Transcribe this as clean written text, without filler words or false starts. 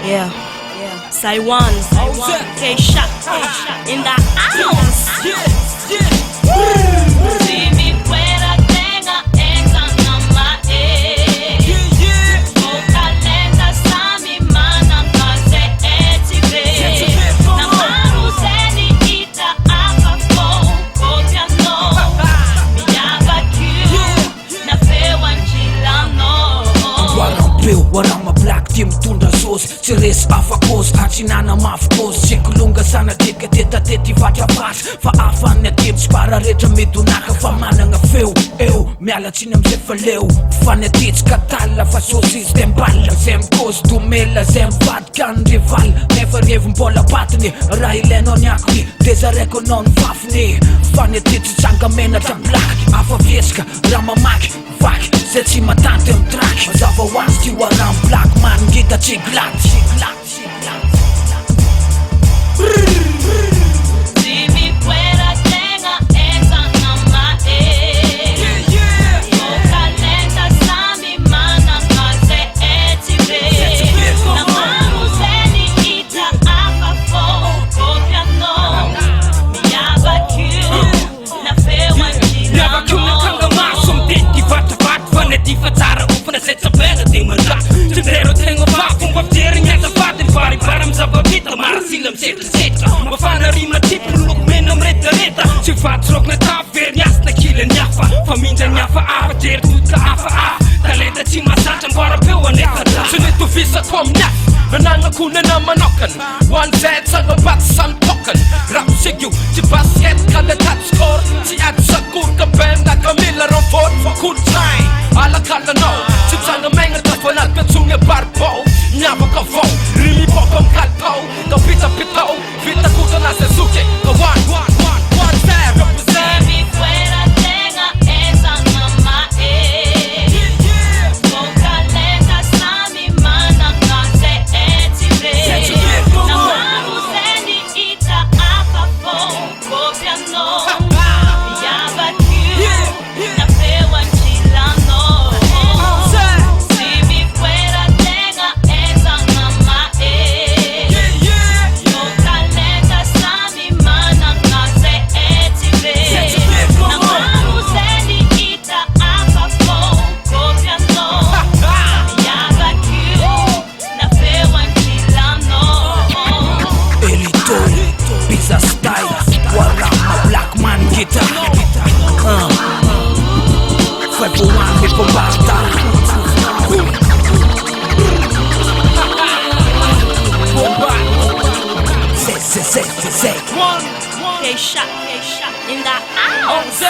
Yeah. Zay One, Kaysh in the house. Si mi fuera tenga esa nama o calenda sa mi mana kaze etive na maru seni ita apa ko piano miaba Q na fewan chilano. Warang bill, warang ma-black team tundra sås. Tsy res afakos, atsinana mafikos. Tsy kolonga sana ditka teta-tety vatra fas. Fa afany atety tsy para rehetra medonaka. Fa managna feo, mialatsiny amizay fa leo. Fanetetsika talla fa sosy izy de mballa. Zay mikôzy domela, zay mivadika ny rival. Nefa revim-bola patiny, raha ilainao ny akony. De zareko anao ny vafiny. Fanetetsy tsanga menatra black. Afa vesika, raha mamaky, vaky. Zay tsy matanty amy track. Mazava hoazy ty warang black man ngita tsy glaty. Si mi fuera tenga esa nama o calenda sa mi mana kaze etive na maru seni ita apa ko piano miaba Q na fewan Miaba Q na kanga masom deti vat vaneti fatara ufana setsa pera di mandat Tidrero tengo vafum bapteri nyata fatin vari param zababita marasilam setra mafana rima tipu luk menam reta si fatrok na taver nyas na kilen nyafa faminja nyafa ava jer tutka afa talenta si masatan bara pewa nekata sunetu visa kom nyaf Nananga kuna na manokan One set sa gabat san token Rap sigyo si basket kada touch score Si at sa kur ka benda kamila robot Cool time ala kala no Si tsanga menga tafanat petsunga barbo Nyaba ka vo Rimi po kom kalpo Ka pita pito Vita kuta na se suke Ka one set represent Si mi fuera tenga esa nama o calenda sa mi mana kaze etive na maru seni ita apa ko piano miaba Q na fewan chilano. Si mi fuera tenga esa nama o calenda sa mi mana kaze etive na maru seni ita apa ko piano miaba Q na fewan chilano. Elito, pizza style, warang ma-black man kita. 501 di pembata. Zay Kaysh in the house.